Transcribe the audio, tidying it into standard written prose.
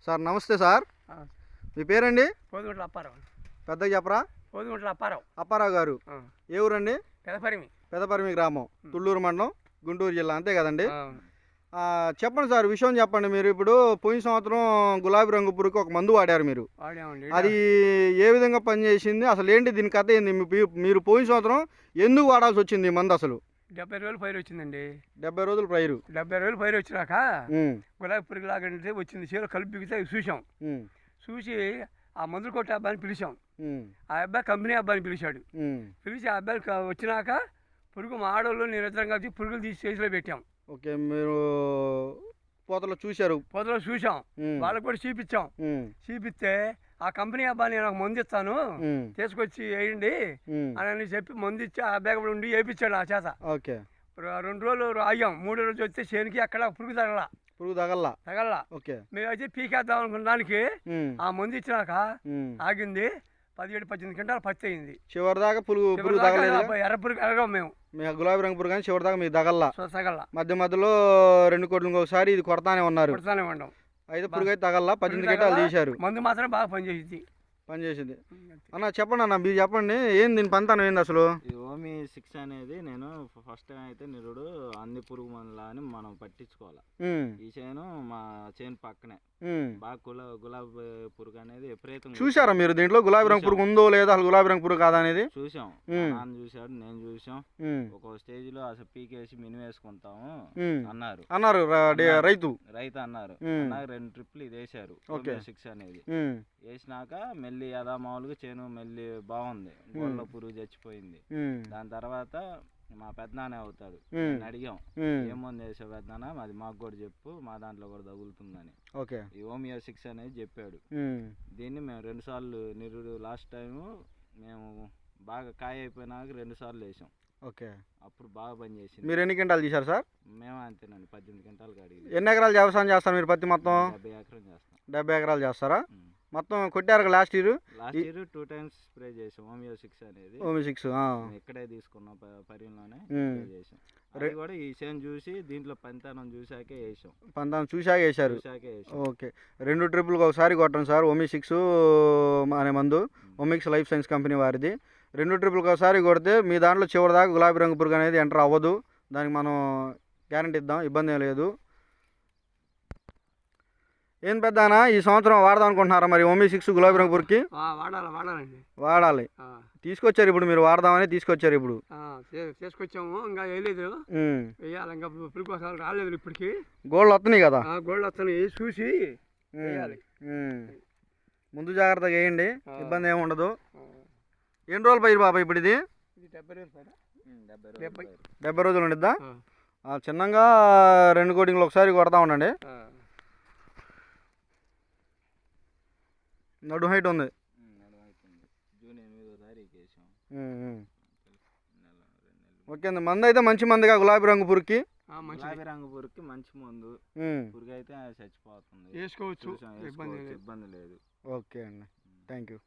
Sir నమస్తే sir. మీ పేరండి? పోదుగుంట్ల అప్పారావు. పెద్దగా చెప్పరా? పోదుగుంట్ల అప్పారావు. అప్పారావు గారు ఏ ఊరండి? పెదపరిమి గ్రామం, తుళ్ళూరు మండలం, గుంటూరు జిల్లా, అంతే కదండి? చెప్పండి సార్, విషయం చెప్పండి. మీరు ఇప్పుడు పోయిన సంవత్సరం గులాబీ రంగు పురుగుకి ఒక మందు వాడారు మీరు. అది ఏ విధంగా పనిచేసింది, అసలు ఏంటి దీని కథ ఏంది? మీరు పోయిన సంవత్సరం ఎందుకు వాడాల్సి వచ్చింది ఈ మందు? అసలు 70 రోజులు పైరు వచ్చిందండి. 70 రోజులు పైరు. 70 రోజులు పైరు వచ్చినాక గులాబీ పురుగు లాగంటే వచ్చింది. చీర కలిపితే చూసాం. చూసి ఆ మందులు కొట్టే అబ్బాయిని పిలిచాం. ఆ అబ్బాయి కంపెనీ అబ్బాయిని పిలిచాడు. పిలిచి ఆ అబ్బాయి వచ్చినాక పురుగు మా ఆడవాళ్ళు నిరంతరం కలిసి పురుగులు తీసి చేతిలో పెట్టాం. ఓకే, మీరు పోతలో చూశారు? పోతలో చూసాం, వాళ్ళకి కూడా చూపించాం. చూపిస్తే ఆ కంపెనీ అబ్బాయి నేను ఒక మందు ఇస్తాను తీసుకొచ్చి వేయండి అని చెప్పి మందు ఇచ్చి ఆ అబ్బాయి కూడా ఉండి వేయించాడు ఆ చేత. ఓకే, 2 రోజులు ఆగాం. 3 రోజు వస్తే చేనికి అక్కడ పురుగు తగల్లా. ఓకే, మేము అయితే పీకేద్దాం అనుకున్న దానికి ఆ మందు ఇచ్చినాక ఆగింది. 17-18 గంటలు పత్తి అయింది. చివరి దాకా పురుగు ఎర్ర పురుగు ఎరగం మేము. గులాబీ రంగు పురుగు కానీ చివరి దాకా మీకు తగల్లా. మధ్య మధ్యలో 2 కోట్లకి ఒకసారి ఇది కొడతానే ఉన్నారు. అయితే పురుగు అయితే తగల్లా. 18 గంటలు తీశారు. మందు మాత్రం బాగా పనిచేసింది. అన్న చెప్పండి అన్న, మీరు చెప్పండి, ఏం దీని పంతానం ఏంది అసలు? ఈ ఓమి 6 అనేది నేను ఫస్ట్ టైం అయితే నిరుడు అన్ని పురుగు మందులా అని మనం పట్టించుకోవాలి. ఈ చేను మా చేను పక్కనే బాగా గులాబీ పురుగు అనేది విపరీతంగా. చూసారా మీరు దీంట్లో గులాబీ రంగు పురుగు ఉందో లేదో, అసలు గులాబీ రంగు పురుగు కాదా అనేది? చూసాం, నాన్న చూసాడు, నేను చూసాం. ఒక స్టేజ్ లో అసలు పీకేసి మినివేసుకుంటాము అన్నారు రైతు అన్నారు. 2 ట్రిప్లు ఇది వేసారు 6 అనేది. వేసినాక మెల్లి యథా మామూలుగా చేను మెల్లి బాగుంది. గోళ్ళ పురుగు చచ్చిపోయింది. దాని తర్వాత మా పెద్దనానే అవుతాడు, అడిగాం ఏం మందు వేసావు పెద్దనా, అది మాకు కూడా చెప్పు, మా దాంట్లో కూడా తగులుతుందని. ఈ ఓమియో 6 అనేది చెప్పాడు. దీన్ని మేము 2 సార్లు నిరుడు లాస్ట్ టైము మేము బాగా కాయ అయిపోయినాక 2 సార్లు వేసాం. ఓకే, అప్పుడు బాగా పని చేసింది. మీరు ఎన్ని క్వింటాలు తీశారు సార్? మేము అంతేనండి, 18 క్వింటాలు అడిగి. ఎన్ని ఎకరాలు వ్యవసాయం చేస్తారు మీరు? పత్తి మొత్తం 70 ఎకరం చేస్తాం. 70 ఎకరాలు చేస్తారా? మొత్తం కొట్టారు లాస్ట్ ఇయర్? 2 టైమ్స్ స్ప్రే చేసాం ఓమియో 6 అనేది. ఓమియో 6 ఇక్కడే తీసుకున్నాం, పరిలోనే స్ప్రే చేసాం. అది కూడా ఈ చేను చూసి దీంట్లో పంతానం చూసాకే వేసాం. పంతానం చూసాక వేసారు. ఓకే, 2 ట్రిప్పులకు ఒకసారి కొట్టండి సార్. ఓమియో 6 అనే మందు ఓమిక్స్ లైఫ్ సైన్స్ కంపెనీ వారిది. 2 ట్రిప్పులకు ఒకసారి కొడితే మీ దాంట్లో చివరి దాకా గులాబీ రంగు పురుగు అనేది ఎంటర్ అవ్వదు. దానికి మనం గ్యారంటీ ఇద్దాం, ఇబ్బంది ఏం లేదు. ఏం పెద్దనా ఈ సంవత్సరం వాడదాం అనుకుంటున్నారా మరి ఓమియో 6 గులాబీ రంగు పురుగుకి? వాడాలి. తీసుకొచ్చారు ఇప్పుడు, మీరు వాడదామని తీసుకొచ్చారు ఇప్పుడు? తీసుకొచ్చాము, ఇంకా వేయలేదు, వేయాలి. ఇంకా పురుగు రాలేదు ఇప్పటికి. గోళ్ళు వస్తున్నాయి కదా? గోళ్ళు వస్తున్నాయి, చూసి వేయాలి. ముందు జాగ్రత్తగా వేయండి, ఇబ్బంది ఏమి ఉండదు. ఎన్ని రోజులు పైరు బాబా ఇప్పుడు ఇది? 70 రోజులు ఉండిద్దా? చిన్నగా 2 కోటింగ్లు ఒకసారి కొడతా ఉండండి. నడు హైట్ ఉంది. ఓకే అండి, మందు అయితే మంచి మందుగా గులాబీ రంగు పురుగుకి మంచి మందు. పురుగు అయితే చచ్చిపోతుంది, వేసుకోవచ్చు, ఇబ్బంది లేదు. ఓకే అండి, థ్యాంక్ యూ.